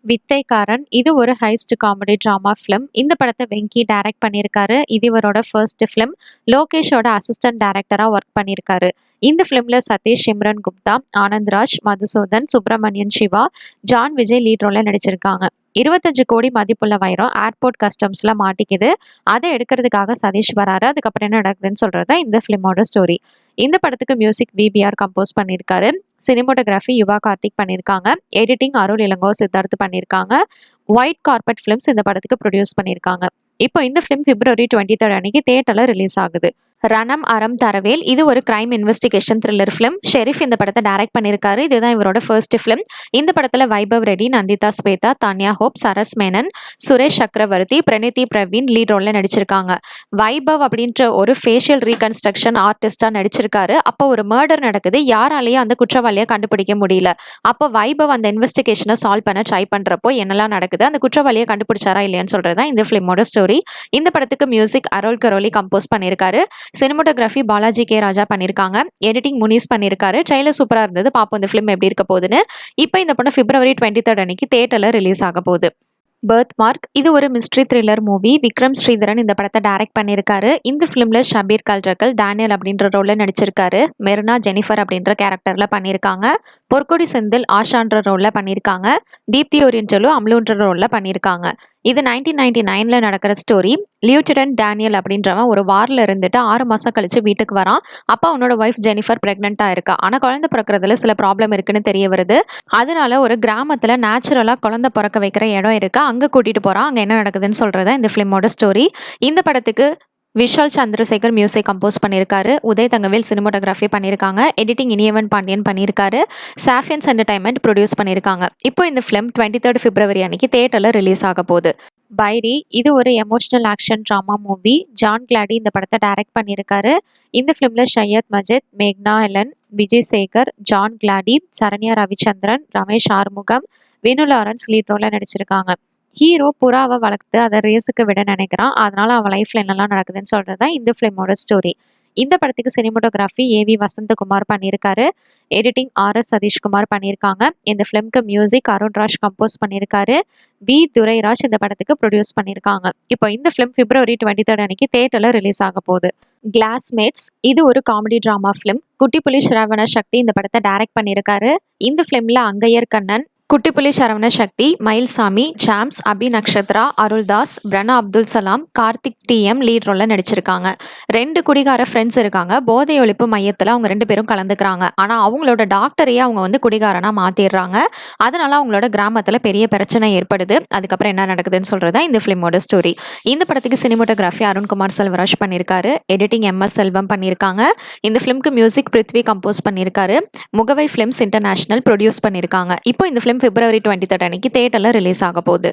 வித்தைக்காரன் இது ஒரு heist comedy drama film. இந்த படத்தை வெங்கி டைரக்ட் பண்ணியிருக்காரு. இது இவரோட ஃபர்ஸ்ட் ஃபிலிம். லோகேஷோட அசிஸ்டன்ட் டைரக்டரா ஒர்க் பண்ணியிருக்காரு. இந்த ஃபிலிம்ல சதீஷ், சிம்ரன் குப்தா, ஆனந்த்ராஜ், மதுசூதன், சுப்பிரமணியன் சிவா, ஜான் விஜய் லீட் ரோல்ல நடிச்சிருக்காங்க. 25 கோடி மதிப்புள்ள வைரம் ஏர்போர்ட் கஸ்டம்ஸ்ல மாட்டிக்குது. அதை எடுக்கிறதுக்காக சதீஷ் வராரு. அதுக்கப்புறம் என்ன நடக்குதுன்னு சொல்றது இந்த ஃபிலிமோட ஸ்டோரி. இந்த படத்துக்கு மியூசிக் விபிஆர் கம்போஸ் பண்ணியிருக்காரு. சினிமோட்டோகிராஃபி யுவா கார்த்திக் பண்ணியிருக்காங்க. எடிட்டிங் அருள் இளங்கோ சித்தார்த் பண்ணியிருக்காங்க. ஒயிட் கார்பெட் ஃபிலிம்ஸ் இந்த படத்துக்கு ப்ரொடியூஸ் பண்ணியிருக்காங்க. இப்போ இந்த ஃபிலிம் பிப்ரவரி 23 அன்னைக்கு தியேட்டர்ல ரிலீஸ் ஆகுது. ரணம் அறம் தரவேல் இது ஒரு crime investigation thriller film. Sherif இந்த படத்தை டைரக்ட் பண்ணியிருக்காரு. இதுதான் இவரோட ஃபர்ஸ்ட் ஃபிலிம். இந்த படத்துல வைபவ் ரெட்டி, நந்திதா ஸ்வேதா, தான்யா ஹோப், சரஸ் மேனன், சுரேஷ் சக்கரவர்த்தி, பிரணீதி பிரவீன் லீட் ரோல்ல நடிச்சிருக்காங்க. வைபவ் அப்படின்ற ஒரு ஃபேஷியல் ரீகன்ஸ்ட்ரக்ஷன் ஆர்டிஸ்டா நடிச்சிருக்காரு. அப்போ ஒரு மர்டர் நடக்குது. யாராலையும் அந்த குற்றவாளியை கண்டுபிடிக்க முடியல. அப்போ வைபவ் அந்த இன்வெஸ்டிகேஷனை சால்வ் பண்ண ட்ரை பண்றப்போ என்னெல்லாம் நடக்குது, அந்த குற்றவாளியை கண்டுபிடிச்சாரா இல்லையான்னு சொல்றதுதான் இந்த ஃபிலிமோட ஸ்டோரி. இந்த படத்துக்கு மியூசிக் அருள் கரோலி கம்போஸ் பண்ணியிருக்காரு. சினிமோட்டோகிராஃபி பாலாஜி கே ராஜா பண்ணியிருக்காங்க. எடிட்டிங் முனிஸ் பண்ணியிருக்காரு. ட்ரெய்லர் சூப்பராக இருந்தது. பார்ப்போம் இந்த ஃபிலிம் எப்படி இருக்க போகுதுன்னு. இப்போ இந்த படம் பிப்ரவரி 23 அன்னைக்கு தியேட்டர்ல ரிலீஸ் ஆக போகுது. பர்த் மார்க் இது ஒரு mystery thriller movie. Vikram Sridharan இந்த படத்தை டைரக்ட் பண்ணியிருக்காரு. இந்த ஃபிலிம்ல ஷபீர் கல்ரக்கல் டேனியல் அப்படின்ற ரோல்ல நடிச்சிருக்காரு. மெர்னா ஜெனிஃபர் அப்படின்ற கேரக்டர்ல பண்ணியிருக்காங்க. பொற்கொடி செந்தில் ஆஷான்ற ரோல்ல பண்ணியிருக்காங்க. தீப்தி ஓரியன்டலு அம்லுன்ற ரோல்ல பண்ணியிருக்காங்க. இது 1999ல நடக்கிற ஸ்டோரி. லியூட்டனன்ட் டேனியல் அப்படின்றவன் ஒரு வாரில் இருந்துட்டு 6 மாசம் கழிச்சு வீட்டுக்கு வரான். அப்போ அவனோட ஒய்ஃப் ஜெனிஃபர் பிரெக்னெண்டா இருக்கா. ஆனா குழந்தை பிறக்கிறதுல சில ப்ராப்ளம் இருக்குன்னு தெரிய வருது. அதனால ஒரு கிராமத்துல நேச்சுரலா குழந்தை பிறக்க வைக்கிற இடம் இருக்கு. அங்க கூட்டிட்டு போறான். அங்க என்ன நடக்குதுன்னு சொல்றதா இந்த ஃபிலிமோட ஸ்டோரி. இந்த படத்துக்கு விஷால் சந்திரசேகர் மியூசிக் கம்போஸ் பண்ணியிருக்காரு. உதய் தங்கவேல் சினிமோட்டோகிராஃபி பண்ணியிருக்காங்க. எடிட்டிங் இனியவன் பாண்டியன் பண்ணியிருக்காரு. சாஃபியன்ஸ் என்டர்டைன்மெண்ட் ப்ரொடியூஸ் பண்ணியிருக்காங்க. இப்போ இந்த ஃபிலிம் 23 பிப்ரவரி அன்னைக்கு தியேட்டர்ல ரிலீஸ் ஆக போகுது. பைரி இது ஒரு emotional action drama movie. John Glady இந்த படத்தை டைரக்ட் பண்ணியிருக்காரு. இந்த ஃபிலிம்ல ஷையத் மஜித், மேக்னா எலன், விஜய் சேகர், ஜான் கிளாடி, சரண்யா ரவிச்சந்திரன், ரமேஷ் ஆறுமுகம், வேணு லாரன்ஸ் லீட் ரோல்ல நடிச்சிருக்காங்க. ஹீரோ புறாவை வளர்த்து அதை ரேஸுக்கு விட நினைக்கிறான். அதனால அவன் லைஃப்ல என்னெல்லாம் நடக்குதுன்னு சொல்றதுதான் இந்த ஃபிலிமோட ஸ்டோரி. இந்த படத்துக்கு சினிமோட்டோகிராஃபி ஏவி வசந்தகுமார் பண்ணியிருக்காரு. எடிட்டிங் ஆர்எஸ் சதீஷ்குமார் பண்ணியிருக்காங்க. இந்த ஃபிலிம்க்கு மியூசிக் அருண்ராஜ் கம்போஸ் பண்ணியிருக்காரு. வி துரைராஜ் இந்த படத்துக்கு ப்ரொடியூஸ் பண்ணியிருக்காங்க. இப்போ இந்த ஃபிலிம் பிப்ரவரி 23 அன்னைக்கு தியேட்டர்ல ரிலீஸ் ஆக போகுது. கிளாஸ்மேட்ஸ் இது ஒரு காமெடி ட்ராமா ஃபிலிம். குட்டிப்புலி ஸ்ரவண சக்தி இந்த படத்தை டைரக்ட் பண்ணியிருக்காரு. இந்த ஃபிலிம்ல அங்கையர் கண்ணன், குட்டிப்புலி சரவண சக்தி, மயில்சாமி, ஜாம்ஸ், அபி நக்ஷத்ரா, அருள்தாஸ், பிரனா அப்துல் சலாம், கார்த்திக் டிஎம் லீட் ரோல்ல நடிச்சிருக்காங்க. 2 குடிகார ஃப்ரெண்ட்ஸ் இருக்காங்க. போதை ஒழிப்பு மையத்தில் அவங்க 2 பேரும் கலந்துக்கிறாங்க. ஆனால் அவங்களோட டாக்டரையே அவங்க குடிகாரனா மாத்திடுறாங்க. அதனால அவங்களோட கிராமத்தில் பெரிய பிரச்சனை ஏற்படுது. அதுக்கப்புறம் என்ன நடக்குதுன்னு சொல்றதா இந்த ஃபிலிமோட ஸ்டோரி. இந்த படத்துக்கு சினிமோட்டோகிராஃபி அருண்குமார் செல்வராஜ் பண்ணியிருக்காரு. எடிட்டிங் எம்எஸ் செல்வம் பண்ணியிருக்காங்க. இந்த ஃபிலிம்க்கு மியூசிக் பிருத்வி கம்போஸ் பண்ணியிருக்காரு. முகவை ஃபிலிம்ஸ் இன்டர்நேஷனல் ப்ரொடியூஸ் பண்ணியிருக்காங்க. இப்போ இந்த ஃபிலிம் பிப்ரவரி 23 அன்னைக்கு தியேட்டர்ல ரிலீஸ் ஆக போகுது.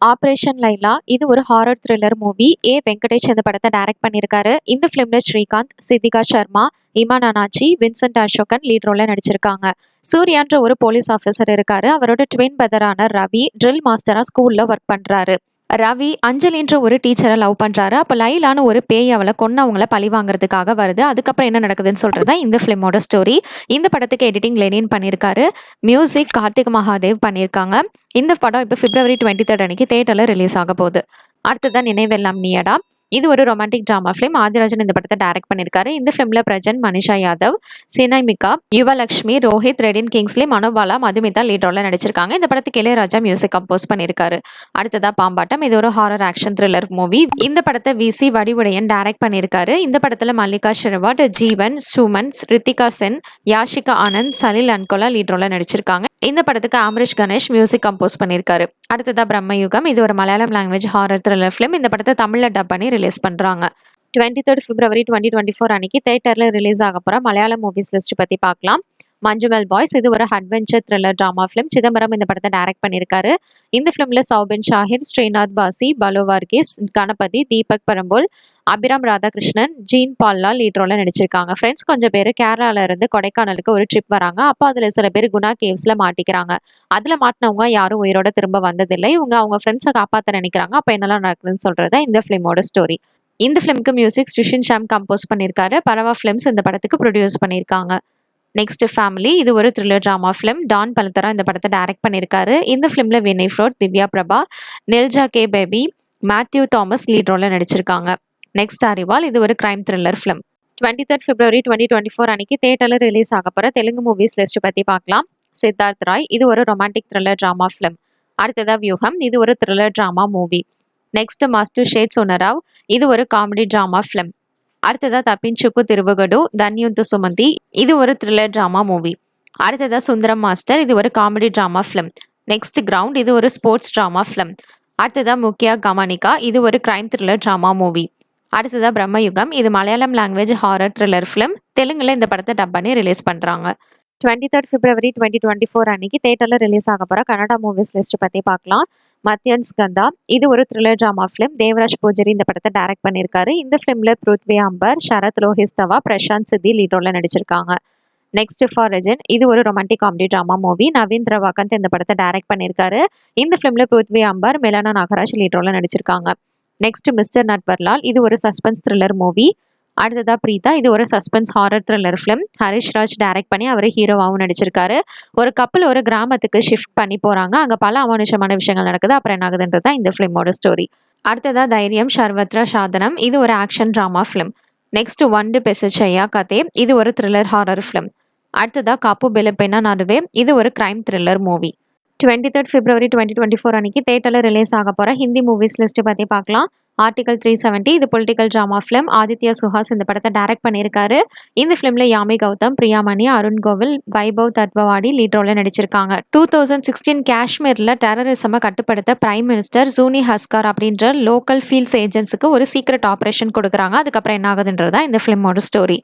ஆபரேஷன் லைலா இது ஒரு ஹாரர் த்ரில்லர் மூவி. வெங்கடேஷ் இந்த படத்தை டைரக்ட் பண்ணியிருக்காரு. இந்த ஃபிலிம்ல ஸ்ரீகாந்த், சித்திகா சர்மா, இமான் அனாச்சி, வின்சென்ட் அசோகன் லீட் ரோல்ல நடிச்சிருக்காங்க. சூர்யான்ற ஒரு போலீஸ் ஆஃபீஸர் இருக்காரு. அவரோட ட்வின் பிரதரான ரவி ட்ரில் மாஸ்டரா ஸ்கூல்ல ஒர்க் பண்றாரு. ரவி அஞ்சலின்ற ஒரு டீச்சரை லவ் பண்றாரு. அப்ப லைலான ஒரு பேய் அவளை கொன்னவங்கள பழி வாங்குறதுக்காக வருது. அதுக்கப்புறம் என்ன நடக்குதுன்னு சொல்றதா இந்த ஃபிலிமோட ஸ்டோரி. இந்த படத்துக்கு எடிட்டிங் லெனின் பண்ணியிருக்காரு. மியூசிக் கார்த்திக் மகாதேவ் பண்ணியிருக்காங்க. இந்த படம் இப்போ பிப்ரவரி 23 அன்னைக்கு தியேட்டர்ல ரிலீஸ் ஆக போகுது. அடுத்ததான் நினைவெல்லாம் நீயடா இது ஒரு ரொமான்டிக் ட்ராமா ஃபிலிம். ஆதிராஜன் இந்த படத்தை டைரக்ட் பண்ணியிருக்காரு. இந்த ஃபிலிம்ல பிரஜன், மனிஷா யாதவ், சினைமிகா, யுவலக்ஷ்மி, ரோஹித், ரெடின் கிங்ஸ்லி, மனோபாலா, மதுமிதா லீட் ரோல்ல நடிச்சிருக்காங்க. இந்த படத்துக்கு இளையராஜா மியூசிக் கம்போஸ் பண்ணியிருக்காரு. அடுத்ததா பாம்பாட்டம் இது ஒரு ஹாரர் ஆக்ஷன் த்ரில்லர் மூவி. இந்த படத்தை விசி வடிவுடையன் டைரக்ட் பண்ணியிருக்காரு. இந்த படத்துல மல்லிகா ஷெர்வாட், ஜீவன், சுமன், ரித்திகா சென், யாஷிகா ஆனந்த், சலில் அன்கோலா லீட் ரோல்ல நடிச்சிருக்காங்க. இந்த படத்துக்கு அமரீஷ் கணேஷ் மியூசிக் கம்போஸ் பண்ணியிருக்காரு. அடுத்ததா பிரம்மயுகம் இது ஒரு Malayalam language horror thriller film. இந்த படத்தை தமிழ்ல டப் பண்ணி ரிலீஸ் பண்றாங்க. 23 பிப்ரவரி 2024 அன்னைக்கு தியேட்டர்ல ரிலீஸ் ஆக போற மலையாள மூவிஸ் லிஸ்ட் பத்தி பார்க்கலாம். மஞ்சுமெல் பாய்ஸ் இது ஒரு adventure thriller drama film. Chidambaram இந்த படத்தை டைரக்ட் பண்ணியிருக்காரு. இந்த ஃபிலிம்ல சௌபின் ஷாஹிர், ஸ்ரீநாத் பாசி, பலு வர்கீஸ், கணபதி, தீபக் பரம்புல், அபிராம் ராதாகிருஷ்ணன், ஜீன் பால்லா லீட் ரோல்ல நடிச்சிருக்காங்க. ஃப்ரெண்ட்ஸ் கொஞ்சம் பேர் கேரளால இருந்து கொடைக்கானலுக்கு ஒரு ட்ரிப் வராங்க. அப்போ அதுல சில பேர் குணா கேவ்ஸ்ல மாட்டிக்கிறாங்க. அதுல மாட்டினவங்க யாரும் உயிரோட திரும்ப வந்ததில்லை. இவங்க அவங்க ஃப்ரெண்ட்ஸை காப்பாற்ற நினைக்கிறாங்க. அப்போ என்னெல்லாம் நடக்குதுன்னு சொல்றதா இந்த ஃபிலிமோட ஸ்டோரி. இந்த ஃபிலிம்க்கு மியூசிக் சுஷின் ஷாம் கம்போஸ் பண்ணியிருக்காரு. பரவா ஃபிலிம்ஸ் இந்த படத்துக்கு ப்ரொடியூஸ் பண்ணியிருக்காங்க. நெக்ஸ்ட் ஃபேமிலி, இது ஒரு thriller drama film. Don Palathara இந்த படத்தை டைரக்ட் பண்ணியிருக்காரு. இந்த ஃபிலிம்ல வினய் ஃப்ரோட், திவ்யா பிரபா, நெல்ஜா கே பேபி, மேத்யூ தாமஸ் லீட் ரோல்ல நடிச்சிருக்காங்க. நெக்ஸ்ட் அரிவாள், இது ஒரு crime thriller film. 23rd February 2024 அன்னைக்கு தியேட்டர்ல ரிலீஸ் ஆக போற தெலுங்கு மூவிஸ் லிஸ்ட் பத்தி பார்க்கலாம். சித்தார்த் ராய், இது ஒரு ரொமான்டிக் த்ரில்லர் ட்ராமா ஃபிலிம். அடுத்ததா வியூகம், இது ஒரு thriller drama movie. Next Masthu shades Unarav, இது ஒரு காமெடி ட்ராமா ஃபிலிம். அடுத்ததா தப்பின்சுக்கு திருவகடு, தன்யுந்து சுமந்தி, இது ஒரு த்ரில்லர் ட்ராமா மூவி. அடுத்ததா சுந்தரம் மாஸ்டர், இது ஒரு comedy drama film. Next ground, இது ஒரு ஸ்போர்ட்ஸ் ட்ராமா ஃபிலிம். அடுத்ததா முக்கியா கமனிகா, இது ஒரு கிரைம் த்ரில்லர் ட்ராமா மூவி. அடுத்ததா பிரம்மயுகம், இது Malayalam language horror thriller film. தெலுங்குல இந்த படத்தை டப் பண்ணி ரிலீஸ் பண்றாங்க. 23rd February 2024 அன்னைக்கு தியேட்டர்ல ரிலீஸ் ஆக போற கன்னடா மூவிஸ் லிஸ்ட் பத்தி பார்க்கலாம். மத்தியன்ஸ் கந்தா, இது ஒரு thriller drama film. Devaraj Poojari இந்த படத்தை டைரக்ட் பண்ணியிருக்காரு. இந்த ஃபிலிம்ல பிருத்வி அம்பர், சரத் ரோஹிஸ்தவா, பிரசாந்த் சித்தி லீட் ரோல்ல நடிச்சிருக்காங்க. நெக்ஸ்ட் ஃபார் ரெஜன், இது ஒரு romantic comedy drama movie. Naveen Ravakanth இந்த படத்தை டைரக்ட் பண்ணியிருக்காரு. இந்த ஃபிலிம்ல பிருத்வி அம்பர், மெலானா நாகராஜ் லீட் ரோல்ல நடிச்சிருக்காங்க. நெக்ஸ்ட் மிஸ்டர் நட்வர்லால், இது ஒரு சஸ்பென்ஸ் த்ரில்லர் மூவி. அடுத்ததா பிரீதா, இது ஒரு suspense horror thriller film. Harish Raj direct பண்ணி அவர் ஹீரோவாகவும் நடிச்சிருக்காரு. ஒரு கப்பல் ஒரு கிராமத்துக்கு ஷிஃப்ட் பண்ணி போறாங்க. அங்க பல அமானுஷமான விஷயங்கள் நடக்குது. அப்புறம் என்ன ஆகுதுன்றது தான் இந்த ஃபிலிமோட ஸ்டோரி. அடுத்ததா தைரியம் ஷர்வத்ரா சாதனம், இது ஒரு ஆக்ஷன் ட்ராமா ஃபிலிம். நெக்ஸ்ட் வண்டு பெசச்சையா கதே, இது ஒரு த்ரில்லர் ஹாரர் ஃபிலிம். அடுத்ததா காப்பு பெலப்பெனா நடுவே, இது ஒரு crime thriller movie. 23rd February 2024 அன்னைக்கு தியேட்டர்ல ரிலீஸ் ஆக போற ஹிந்தி மூவிஸ் லிஸ்ட் பத்தி பார்க்கலாம். ஆர்டிகல் 370, இது political drama film. Aditya Suhas இந்த படத்தை டைரக்ட் பண்ணியிருக்காரு. இந்த ஃபிலிம்ல யாமி கௌதம், பிரியாமணி, அருண் கோவில், வைபவ் தத்வவாடி லீட் ரோல்ல நடிச்சிருக்காங்க. 2016 காஷ்மீர்ல டெரரிசமை கட்டுப்படுத்த பிரைம் மினிஸ்டர் ஜூனி ஹஸ்கார் அப்படின்ற லோக்கல் ஃபீல்ட்ஸ் ஏஜென்ட்ஸுக்கு ஒரு சீக்ரெட் ஆபரேஷன் கொடுக்குறாங்க. அதுக்கப்புறம் என்ன ஆகுதுன்றதா இந்த ஃபிலிமோட ஸ்டோரி.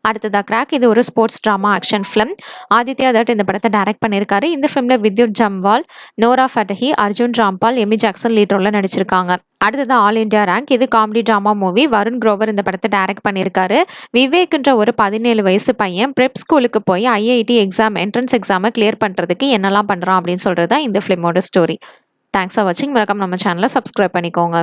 அடுத்ததா கிராக், இது ஒரு sports drama action film. Aditya Datt இந்த படத்தை டைரக்ட் பண்ணியிருக்காரு. இந்த ஃபிலிம்ல Vidyut Jammwal, Nora Fatehi, Arjun Rampal, Amy Jackson lead ரோல்ல நடிச்சிருக்காங்க. அடுத்தது ஆல் இண்டியா ரேங்க், இது comedy drama movie. Varun Grover இந்த படத்தை டைரக்ட் பண்ணியிருக்காரு. விவேக்ன்ற ஒரு 17 வயசு பையன் பிரெப் ஸ்கூலுக்கு போய் ஐஐடி எக்ஸாம் என்ட்ரன்ஸ் எக்ஸாமை கிளியர் பண்ணுறதுக்கு என்னெல்லாம் பண்ணுறான் அப்படின்னு சொல்கிறது தான் இந்த ஃபிலிமோட ஸ்டோரி. தேங்க்ஸ் ஃபார் வாட்சிங். மறக்காம நம்ம சேனலை சப்ஸ்கிரைப் பண்ணிக்கோங்க.